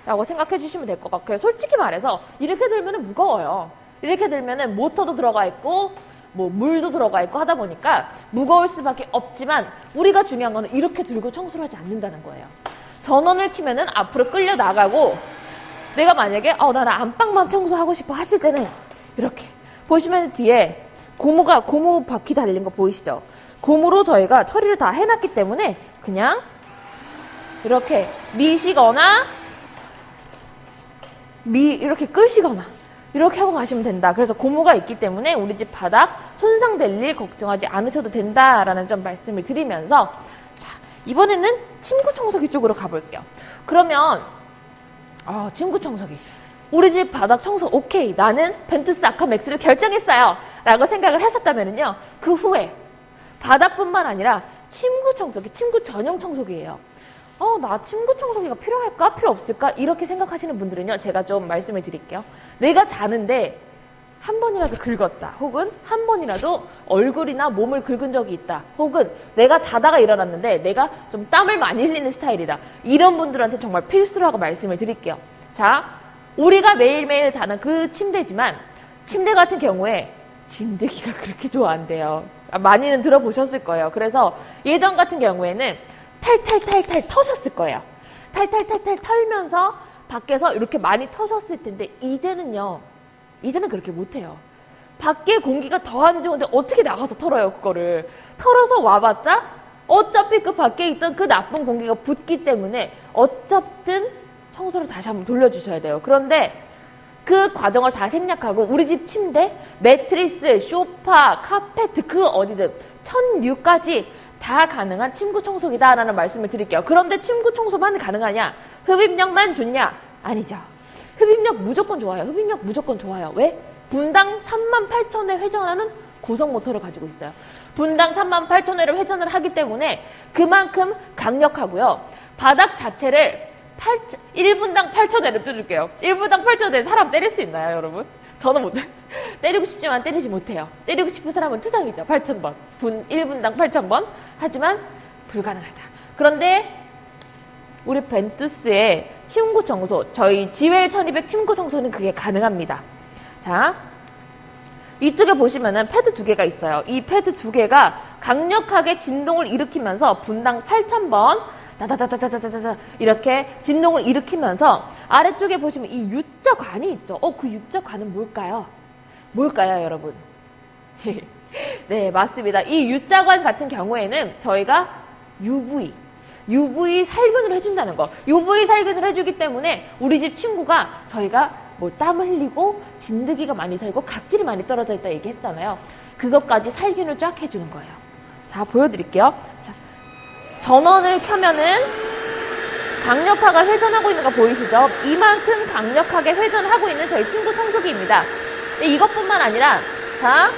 라고 생각해 주시면 될 것 같아요. 솔직히 말해서 이렇게 들면 무거워요. 이렇게 들면 모터도 들어가 있고 뭐 물도 들어가 있고 하다 보니까 무거울 수밖에 없지만 우리가 중요한 거는 이렇게 들고 청소를 하지 않는다는 거예요. 전원을 켜면은 앞으로 끌려 나가고, 내가 만약에 나는 안방만 청소하고 싶어 하실 때는 이렇게 보시면 뒤에 고무 바퀴 달린 거 보이시죠? 고무로 저희가 처리를 다 해놨기 때문에 그냥 이렇게 미시거나 이렇게 끌시거나 이렇게 하고 가시면 된다. 그래서 고무가 있기 때문에 우리 집 바닥 손상될 일 걱정하지 않으셔도 된다라는 점 말씀을 드리면서, 자, 이번에는 침구 청소기 쪽으로 가볼게요. 그러면 침구 청소기, 우리 집 바닥 청소 오케이, 나는 벤투스 아카맥스를 결정했어요 라고 생각을 하셨다면요, 그 후에 바닥뿐만 아니라 침구 청소기, 침구 전용 청소기예요. 나 침구 청소기가 필요할까? 필요 없을까? 이렇게 생각하시는 분들은요, 제가 좀 말씀을 드릴게요. 내가 자는데 한 번이라도 긁었다, 혹은 한 번이라도 얼굴이나 몸을 긁은 적이 있다, 혹은 내가 자다가 일어났는데 내가 좀 땀을 많이 흘리는 스타일이다, 이런 분들한테 정말 필수라고 말씀을 드릴게요. 자, 우리가 매일매일 자는 그 침대지만 침대 같은 경우에 진드기가 그렇게 좋아한대요. 많이는 들어보셨을 거예요. 그래서 예전 같은 경우에는 탈탈탈탈 터셨을 거예요. 탈탈탈탈 털면서 밖에서 이렇게 많이 터셨을 텐데, 이제는 그렇게 못해요. 밖에 공기가 더 안 좋은데 어떻게 나가서 털어요, 그거를. 털어서 와봤자 어차피 그 밖에 있던 그 나쁜 공기가 붙기 때문에 어쨌든 청소를 다시 한번 돌려주셔야 돼요. 그런데 그 과정을 다 생략하고 우리 집 침대, 매트리스, 소파, 카페트, 그 어디든 천류까지 다 가능한 침구 청소기다라는 말씀을 드릴게요. 그런데 침구 청소만 가능하냐? 흡입력만 좋냐? 아니죠. 흡입력 무조건 좋아요. 흡입력 무조건 좋아요. 왜? 분당 38,000회 회전하는 고속 모터를 가지고 있어요. 분당 38,000회를 회전을 하기 때문에 그만큼 강력하고요. 바닥 자체를 1분당 8,000회를 뚫을게요. 1분당 8,000회 사람 때릴 수 있나요, 여러분? 저는 못해요. 때리고 싶지만 때리지 못해요. 때리고 싶은 사람은 투상이죠. 8,000번. 1분당 8,000번. 하지만 불가능하다. 그런데 우리 벤투스의 침구 청소, 저희 지웰 1200 침구 청소는 그게 가능합니다. 자, 이쪽에 보시면은 패드 2개가 있어요. 이 패드 2개가 강력하게 진동을 일으키면서 분당 8,000번 다다다다다다다 이렇게 진동을 일으키면서 아래쪽에 보시면 이 U자관이 있죠. 그 U자관은 뭘까요? 뭘까요, 여러분? 네, 맞습니다. 이 U자관 같은 경우에는 저희가 UV 살균을 해준다는 거. UV 살균을 해주기 때문에 우리 집 침구가 저희가 뭐 땀을 흘리고 진드기가 많이 살고 각질이 많이 떨어져 있다 얘기했잖아요. 그것까지 살균을 쫙 해주는 거예요. 자, 보여드릴게요. 자, 전원을 켜면은 강력하게 회전하고 있는 거 보이시죠? 이만큼 강력하게 회전하고 있는 저희 침구 청소기입니다. 이것뿐만 아니라, 자,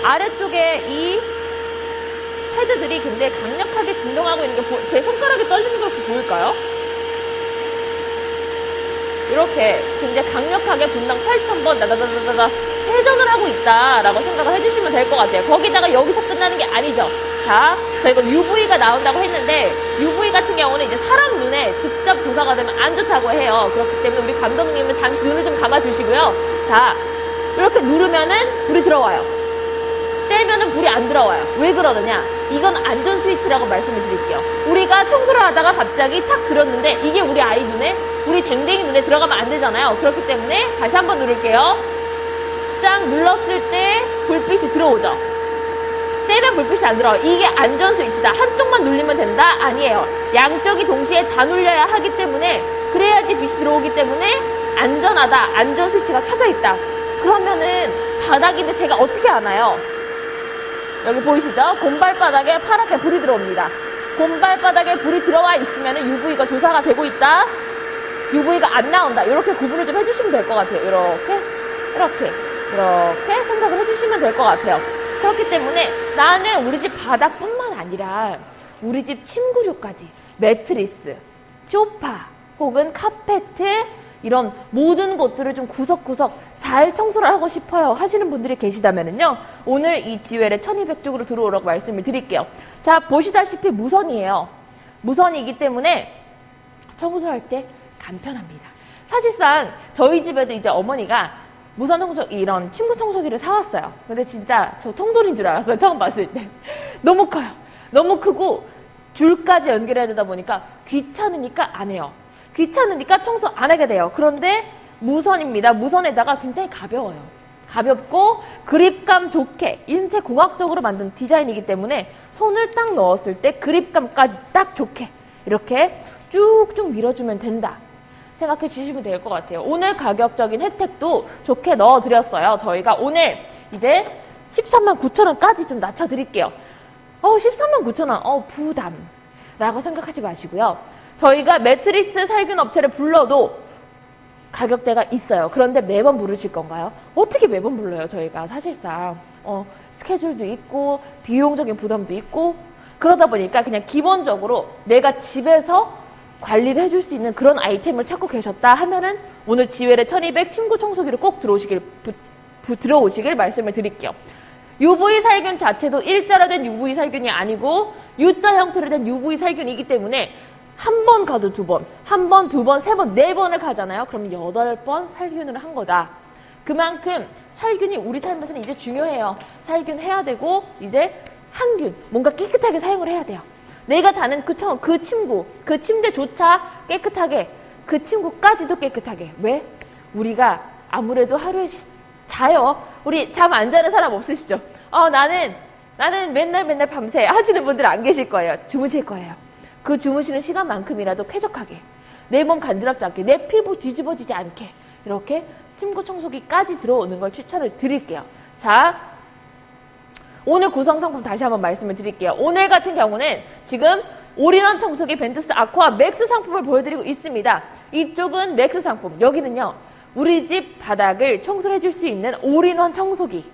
아래쪽에 이 패드들이 근데 강력하게 진동하고 있는 게 제 손가락이 떨리는 거 보일까요? 이렇게 굉장히 강력하게 분당 8,000번 다다다다다 회전을 하고 있다라고 생각을 해주시면 될 것 같아요. 거기다가 여기서 끝나는 게 아니죠. 자, 저희가 UV가 나온다고 했는데 UV 같은 경우는 이제 사람 눈에 직접 조사가 되면 안 좋다고 해요. 그렇기 때문에 우리 감독님은 잠시 눈을 좀 감아주시고요. 자, 이렇게 누르면은 불이 들어와요. 떼면은 불이 안 들어와요. 왜 그러느냐? 이건 안전 스위치라고 말씀을 드릴게요. 우리가 청소를 하다가 갑자기 탁 들었는데 이게 우리 아이 눈에, 우리 댕댕이 눈에 들어가면 안 되잖아요. 그렇기 때문에 다시 한번 누를게요. 쫙 눌렀을 때 불빛이 들어오죠. 떼면 불빛이 안 들어와요. 이게 안전 스위치다. 한쪽만 눌리면 된다? 아니에요. 양쪽이 동시에 다 눌려야 하기 때문에, 그래야지 빛이 들어오기 때문에 안전하다. 안전 스위치가 켜져 있다. 그러면은 바닥인데 제가 어떻게 아나요? 여기 보이시죠? 곰발바닥에 파랗게 불이 들어옵니다. 곰발바닥에 불이 들어와 있으면 UV가 조사가 되고 있다. UV가 안 나온다. 이렇게 구분을 좀 해주시면 될 것 같아요. 이렇게 생각을 해주시면 될 것 같아요. 그렇기 때문에 나는 우리 집 바닥뿐만 아니라 우리 집 침구류까지 매트리스, 소파 혹은 카페트 이런 모든 것들을 좀 구석구석 잘 청소를 하고 싶어요 하시는 분들이 계시다면요, 오늘 이 지웰의 1200쪽으로 들어오라고 말씀을 드릴게요. 자, 보시다시피 무선이에요. 무선이기 때문에 청소할 때 간편합니다. 사실상 저희 집에도 이제 어머니가 무선 청소 이런 침구 청소기를 사왔어요. 근데 진짜 저 통돌인 줄 알았어요, 처음 봤을 때. 너무 커요. 너무 크고 줄까지 연결해야 되다 보니까 귀찮으니까 안 해요. 귀찮으니까 청소 안 하게 돼요. 그런데 무선입니다. 무선에다가 굉장히 가벼워요. 가볍고 그립감 좋게 인체 공학적으로 만든 디자인이기 때문에 손을 딱 넣었을 때 그립감까지 딱 좋게 이렇게 쭉쭉 밀어주면 된다 생각해 주시면 될 것 같아요. 오늘 가격적인 혜택도 좋게 넣어드렸어요. 저희가 오늘 이제 139,000원까지 좀 낮춰드릴게요. 139,000원 부담 라고 생각하지 마시고요. 저희가 매트리스 살균 업체를 불러도 가격대가 있어요. 그런데 매번 부르실 건가요? 어떻게 매번 불러요? 저희가 사실상 스케줄도 있고 비용적인 부담도 있고 그러다 보니까 그냥 기본적으로 내가 집에서 관리를 해줄 수 있는 그런 아이템을 찾고 계셨다 하면은 오늘 지웰의 1200 침구 청소기를 꼭 들어오시길 말씀을 드릴게요. UV 살균 자체도 일자로 된 UV 살균이 아니고 U자 형태로 된 UV 살균이기 때문에 한 번 가도 두 번, 한 번, 두 번, 세 번, 네 번을 가잖아요. 그럼 8번 살균을 한 거다. 그만큼 살균이 우리 삶에서는 이제 중요해요. 살균해야 되고 이제 항균, 뭔가 깨끗하게 사용을 해야 돼요. 내가 자는 그 침구, 그 침대조차 깨끗하게, 그 침구까지도 깨끗하게. 왜? 우리가 아무래도 하루에 자요. 우리 잠 안 자는 사람 없으시죠? 나는 맨날 밤새 하시는 분들 안 계실 거예요. 주무실 거예요. 그 주무시는 시간만큼이라도 쾌적하게, 내 몸 간지럽지 않게, 내 피부 뒤집어지지 않게 이렇게 침구 청소기까지 들어오는 걸 추천을 드릴게요. 자, 오늘 구성 상품 다시 한번 말씀을 드릴게요. 오늘 같은 경우는 지금 올인원 청소기 벤투스 아쿠아 맥스 상품을 보여드리고 있습니다. 이쪽은 맥스 상품, 여기는요 우리 집 바닥을 청소를 해줄 수 있는 올인원 청소기,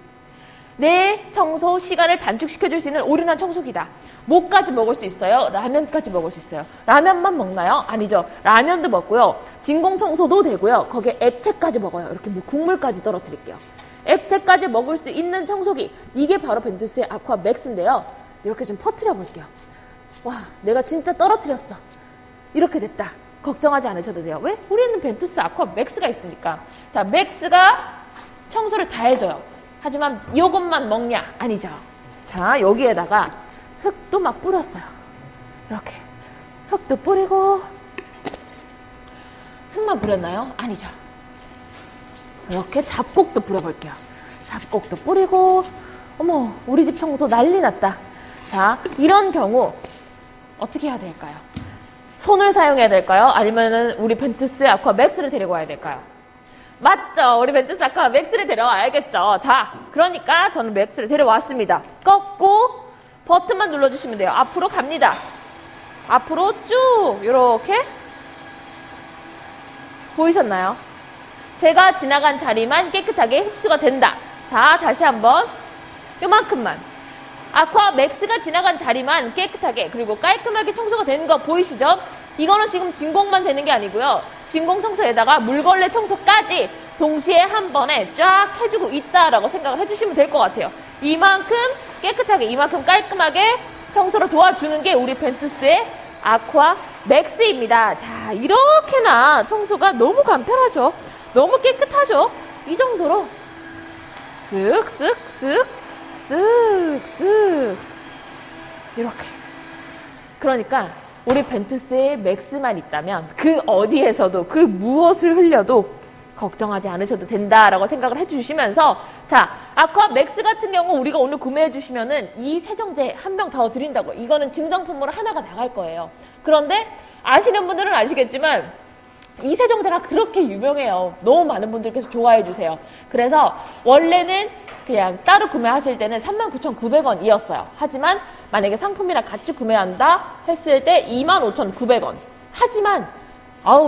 내 청소 시간을 단축시켜줄 수 있는 올인원 청소기다. 뭐까지 먹을 수 있어요? 라면까지 먹을 수 있어요. 라면만 먹나요? 아니죠. 라면도 먹고요. 진공 청소도 되고요. 거기에 액체까지 먹어요. 이렇게 뭐 국물까지 떨어뜨릴게요. 액체까지 먹을 수 있는 청소기. 이게 바로 벤투스의 아쿠아 맥스인데요. 이렇게 좀 퍼뜨려 볼게요. 와, 내가 진짜 떨어뜨렸어. 이렇게 됐다. 걱정하지 않으셔도 돼요. 왜? 우리는 벤투스 아쿠아 맥스가 있으니까. 자, 맥스가 청소를 다 해줘요. 하지만 이것만 먹냐? 아니죠. 자, 여기에다가 흙도 막 뿌렸어요. 이렇게 흙도 뿌리고, 흙만 뿌렸나요? 아니죠. 이렇게 잡곡도 뿌려볼게요. 잡곡도 뿌리고, 어머, 우리 집 청소 난리 났다. 자, 이런 경우 어떻게 해야 될까요? 손을 사용해야 될까요? 아니면은 우리 벤투스 아쿠아 맥스를 데리고 와야 될까요? 맞죠? 우리 벤투스 아쿠아 맥스를 데려와야겠죠. 자, 그러니까 저는 맥스를 데려왔습니다. 꺾고 버튼만 눌러주시면 돼요. 앞으로 갑니다. 앞으로 쭉 이렇게 보이셨나요? 제가 지나간 자리만 깨끗하게 흡수가 된다. 자, 다시 한번 요만큼만. 아쿠아 맥스가 지나간 자리만 깨끗하게 그리고 깔끔하게 청소가 되는 거 보이시죠? 이거는 지금 진공만 되는 게 아니고요. 진공 청소에다가 물걸레 청소까지 동시에 한 번에 쫙 해주고 있다라고 생각을 해주시면 될 것 같아요. 이만큼 깨끗하게, 이만큼 깔끔하게 청소를 도와주는 게 우리 벤투스의 아쿠아 맥스입니다. 자, 이렇게나 청소가 너무 간편하죠? 너무 깨끗하죠? 이 정도로 쓱쓱쓱 쓱쓱 이렇게. 그러니까 우리 벤투스의 맥스만 있다면 그 어디에서도 그 무엇을 흘려도 걱정하지 않으셔도 된다라고 생각을 해주시면서, 자, 아쿠아 맥스 같은 경우 우리가 오늘 구매해 주시면은 이 세정제 한 병 더 드린다고. 이거는 증정품으로 하나가 나갈 거예요. 그런데 아시는 분들은 아시겠지만 이 세정제가 그렇게 유명해요. 너무 많은 분들께서 좋아해 주세요. 그래서 원래는 그냥 따로 구매하실 때는 39,900원이었어요. 하지만 만약에 상품이랑 같이 구매한다 했을 때 25,900원. 하지만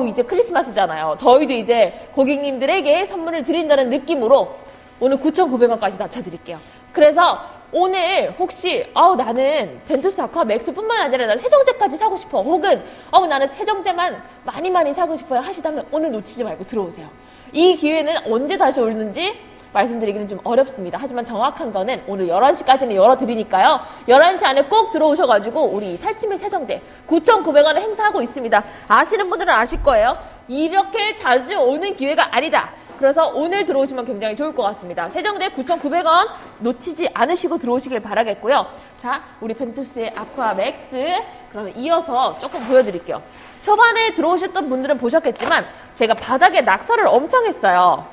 이제 크리스마스잖아요. 저희도 이제 고객님들에게 선물을 드린다는 느낌으로 오늘 9,900원까지 낮춰드릴게요. 그래서 오늘 혹시 나는 벤투스 아쿠아 맥스뿐만 아니라 난 세정제까지 사고 싶어, 혹은 나는 세정제만 많이 사고 싶어요 하시다면 오늘 놓치지 말고 들어오세요. 이 기회는 언제 다시 오는지 말씀드리기는 좀 어렵습니다. 하지만 정확한 거는 오늘 11시까지는 열어드리니까요. 11시 안에 꼭 들어오셔가지고 우리 살치밀 세정제 9,900원에 행사하고 있습니다. 아시는 분들은 아실 거예요. 이렇게 자주 오는 기회가 아니다. 그래서 오늘 들어오시면 굉장히 좋을 것 같습니다. 세정제 9,900원 놓치지 않으시고 들어오시길 바라겠고요. 자, 우리 벤투스의 아쿠아 맥스 그러면 이어서 조금 보여드릴게요. 초반에 들어오셨던 분들은 보셨겠지만 제가 바닥에 낙서를 엄청 했어요.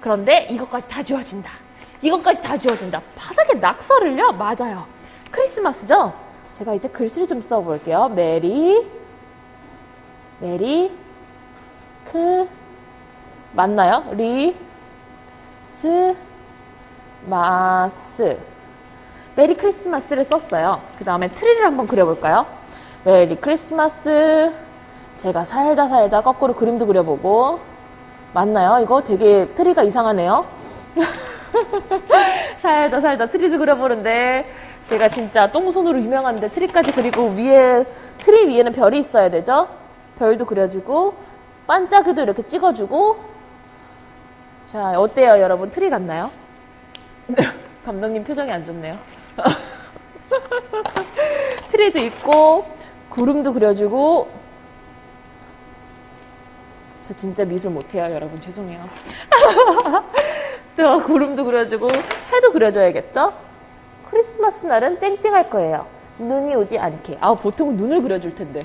그런데 이것까지 다 지워진다. 이것까지 다 지워진다. 바닥에 낙서를요? 맞아요. 크리스마스죠? 제가 이제 글씨를 좀 써볼게요. 메리 맞나요? 마스 메리 크리스마스를 썼어요. 그 다음에 트리를 한번 그려볼까요? 메리 크리스마스. 제가 살다 거꾸로 그림도 그려보고. 맞나요? 이거 되게 트리가 이상하네요. 살다 트리도 그려보는데 제가 진짜 똥손으로 유명한데 트리까지 그리고 트리 위에는 별이 있어야 되죠? 별도 그려주고 반짝이도 이렇게 찍어주고. 자, 어때요 여러분? 트리 같나요? 감독님 표정이 안 좋네요. 트리도 있고 구름도 그려주고. 저 진짜 미술 못해요 여러분, 죄송해요. 또 구름도 그려주고 해도 그려줘야겠죠? 크리스마스 날은 쨍쨍할 거예요. 눈이 오지 않게. 보통은 눈을 그려줄 텐데.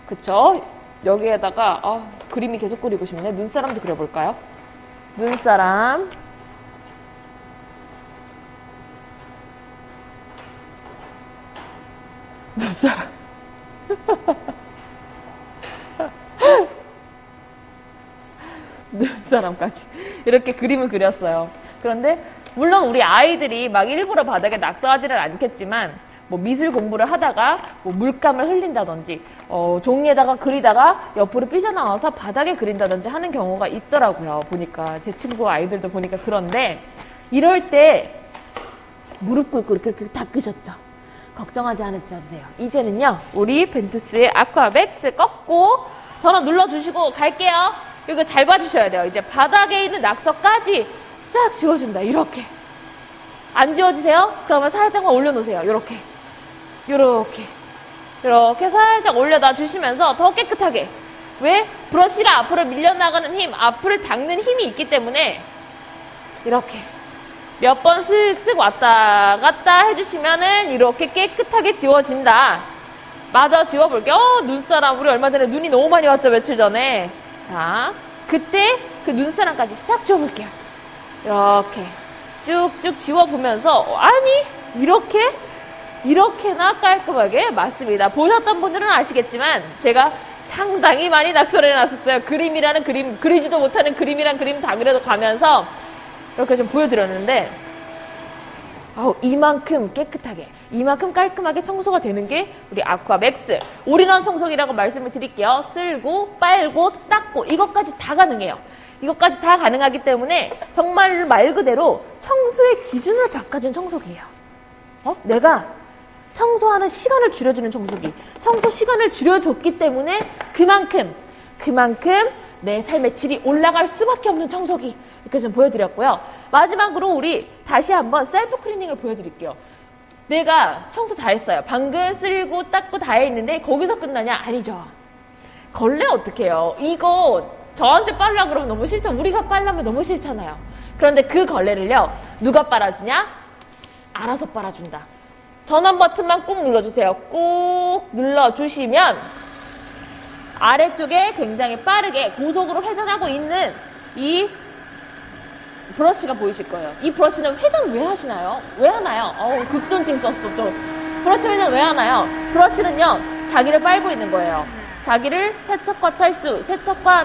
그쵸? 여기에다가 그림이 계속 그리고 싶네. 눈사람도 그려볼까요? 눈사람. 눈사람. 눈사람까지 이렇게 그림을 그렸어요. 그런데 물론 우리 아이들이 막 일부러 바닥에 낙서하지는 않겠지만 뭐 미술 공부를 하다가 뭐 물감을 흘린다든지 종이에다가 그리다가 옆으로 삐져나와서 바닥에 그린다든지 하는 경우가 있더라고요. 보니까 제 친구 아이들도 보니까. 그런데 이럴 때 무릎 꿇고 이렇게 닦으셨죠? 걱정하지 않으셔도 돼요. 이제는요 우리 벤투스의 아쿠아 맥스 꺾고 전원 눌러주시고 갈게요. 이거 잘 봐주셔야 돼요. 이제 바닥에 있는 낙서까지 쫙 지워준다. 이렇게. 안 지워지세요? 그러면 살짝만 올려놓으세요. 이렇게 살짝 올려놔 주시면서 더 깨끗하게. 왜? 브러쉬가 앞으로 밀려나가는 힘, 앞을 닦는 힘이 있기 때문에 이렇게 몇 번 슥슥 왔다 갔다 해주시면은 이렇게 깨끗하게 지워진다. 마저 지워볼게요. 눈사람. 우리 얼마 전에 눈이 너무 많이 왔죠, 며칠 전에. 자, 그때 그 눈사람까지 싹 지워볼게요. 이렇게 쭉쭉 지워보면서 이렇게나 깔끔하게. 맞습니다. 보셨던 분들은 아시겠지만 제가 상당히 많이 낙서를 해놨었어요. 그림이라는 그림, 그리지도 못하는 그림이란 그림 다 그려가면서 이렇게 좀 보여드렸는데 이만큼 깨끗하게, 이만큼 깔끔하게 청소가 되는 게 우리 아쿠아 맥스 올인원 청소기라고 말씀을 드릴게요. 쓸고 빨고 닦고 이것까지 다 가능해요. 이것까지 다 가능하기 때문에 정말 말 그대로 청소의 기준을 바꿔준 청소기예요. 내가 청소하는 시간을 줄여주는 청소기. 청소 시간을 줄여줬기 때문에 그만큼 내 삶의 질이 올라갈 수밖에 없는 청소기. 이렇게 좀 보여드렸고요. 마지막으로 우리 다시 한번 셀프 클리닝을 보여드릴게요. 내가 청소 다 했어요. 방금 쓸고 닦고 다 했는데 거기서 끝나냐? 아니죠. 걸레 어떡해요? 이거 저한테 빨라 그러면 너무 싫죠. 우리가 빨라면 너무 싫잖아요. 그런데 그 걸레를요, 누가 빨아주냐? 알아서 빨아준다. 전원 버튼만 꾹 눌러주세요. 꾹 눌러주시면 아래쪽에 굉장히 빠르게 고속으로 회전하고 있는 이 브러쉬가 보이실 거예요. 이 브러쉬는 회전 왜 하시나요? 왜 하나요? 극존칭 썼어 또. 브러쉬 회전 왜 하나요? 브러쉬는요, 자기를 빨고 있는 거예요. 자기를 세척과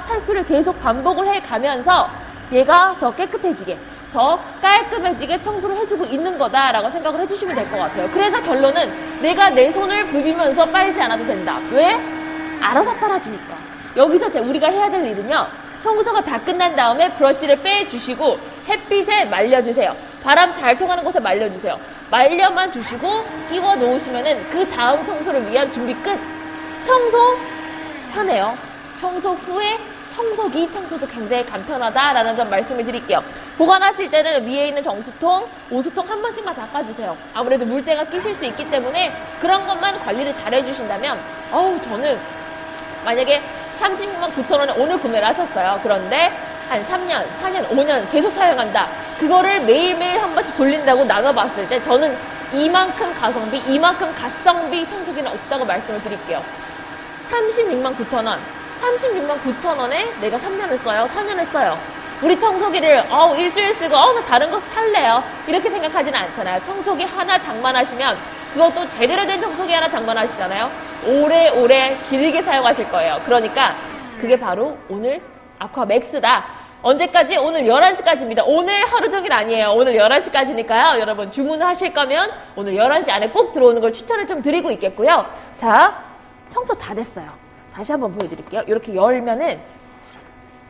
탈수를 계속 반복을 해가면서 얘가 더 깨끗해지게, 더 깔끔해지게 청소를 해주고 있는 거다라고 생각을 해주시면 될 것 같아요. 그래서 결론은 내가 내 손을 부비면서 빨지 않아도 된다. 왜? 알아서 빨아주니까. 여기서 우리가 해야 될 일은요, 청소가 다 끝난 다음에 브러쉬를 빼주시고 햇빛에 말려주세요. 바람 잘 통하는 곳에 말려주세요. 말려만 주시고 끼워 놓으시면은 그 다음 청소를 위한 준비 끝. 청소 편해요. 청소 후에 청소기 청소도 굉장히 간편하다라는 점 말씀을 드릴게요. 보관하실 때는 위에 있는 정수통, 오수통 한 번씩만 닦아주세요. 아무래도 물때가 끼실 수 있기 때문에 그런 것만 관리를 잘 해주신다면 저는 만약에 36만 9천 원에 오늘 구매를 하셨어요. 그런데 한 3년, 4년, 5년 계속 사용한다. 그거를 매일매일 한 번씩 돌린다고 나눠봤을 때 저는 이만큼 가성비, 이만큼 가성비 청소기는 없다고 말씀을 드릴게요. 36만 9천 원. 36만 9천 원에 내가 3년을 써요. 4년을 써요. 우리 청소기를 일주일 쓰고 나 다른 거 살래요. 이렇게 생각하지는 않잖아요. 청소기 하나 장만하시면 그것도 제대로 된 청소기 하나 장만하시잖아요. 오래오래 길게 사용하실 거예요. 그러니까 그게 바로 오늘 아쿠아맥스다. 언제까지? 오늘 11시까지입니다. 오늘 하루 종일 아니에요. 오늘 11시까지니까요. 여러분 주문하실 거면 오늘 11시 안에 꼭 들어오는 걸 추천을 좀 드리고 있겠고요. 자, 청소 다 됐어요. 다시 한번 보여드릴게요. 이렇게 열면은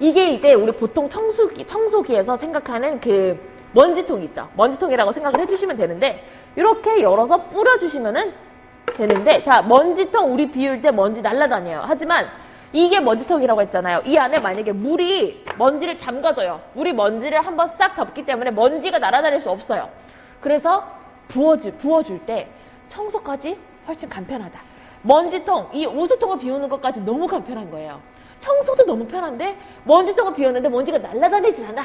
이게 이제 우리 보통 청소기에서 생각하는 그 먼지통 있죠. 먼지통이라고 생각을 해주시면 되는데 이렇게 열어서 뿌려주시면은 되는데, 자, 먼지통 우리 비울 때 먼지 날아다녀요. 하지만 이게 먼지통이라고 했잖아요. 이 안에 만약에 물이 먼지를 잠가줘요. 물이 먼지를 한번 싹 덮기 때문에 먼지가 날아다닐 수 없어요. 그래서 부어줄 때 청소까지 훨씬 간편하다. 먼지통, 이 오수통을 비우는 것까지 너무 간편한 거예요. 청소도 너무 편한데 먼지통을 비웠는데 먼지가 날아다니질 않아.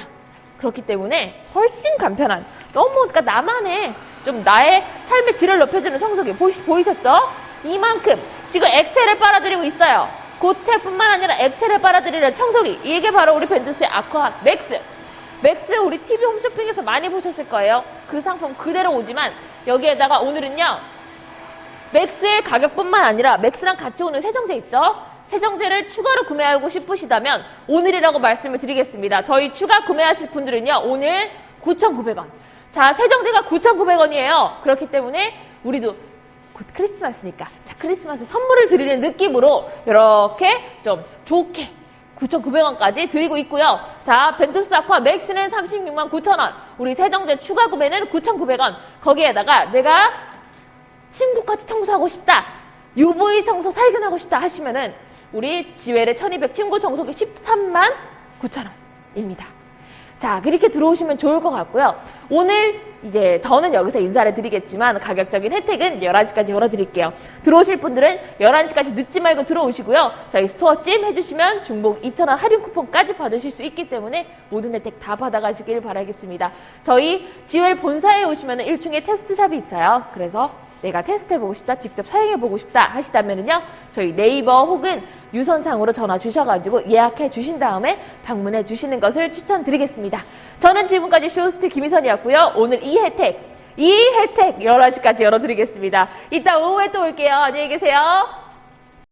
그렇기 때문에 훨씬 간편한, 너무 그러니까 나만의 좀 나의 삶의 질을 높여주는 청소기 보이셨죠? 이만큼 지금 액체를 빨아들이고 있어요. 고체뿐만 아니라 액체를 빨아들이는 청소기, 이게 바로 우리 벤투스의 아쿠아 맥스. 맥스 우리 TV 홈쇼핑에서 많이 보셨을 거예요. 그 상품 그대로 오지만 여기에다가 오늘은요 맥스의 가격뿐만 아니라 맥스랑 같이 오는 세정제 있죠? 세정제를 추가로 구매하고 싶으시다면 오늘이라고 말씀을 드리겠습니다. 저희 추가 구매하실 분들은요 오늘 9,900원. 자, 세정제가 9,900원이에요. 그렇기 때문에 우리도 곧 크리스마스니까, 자, 크리스마스 선물을 드리는 느낌으로 이렇게 좀 좋게 9,900원까지 드리고 있고요. 자, 벤투스 아쿠아 맥스는 36만 9천원, 우리 세정제 추가 구매는 9,900원. 거기에다가 내가 친구까지 청소하고 싶다, UV 청소 살균하고 싶다 하시면은 우리 지웰의 1200 침구 청소기 13만 9천원입니다. 자, 그렇게 들어오시면 좋을 것 같고요. 오늘 이제 저는 여기서 인사를 드리겠지만 가격적인 혜택은 11시까지 열어드릴게요. 들어오실 분들은 11시까지 늦지 말고 들어오시고요. 저희 스토어 찜 해주시면 중복 2,000원 할인 쿠폰까지 받으실 수 있기 때문에 모든 혜택 다 받아가시길 바라겠습니다. 저희 지웰 본사에 오시면 1층에 테스트샵이 있어요. 그래서 내가 테스트해보고 싶다, 직접 사용해보고 싶다 하시다면은요, 저희 네이버 혹은 유선상으로 전화 주셔가지고 예약해 주신 다음에 방문해 주시는 것을 추천드리겠습니다. 저는 지금까지 쇼호스트 김희선이었고요. 오늘 이 혜택 11시까지 열어드리겠습니다. 이따 오후에 또 올게요. 안녕히 계세요.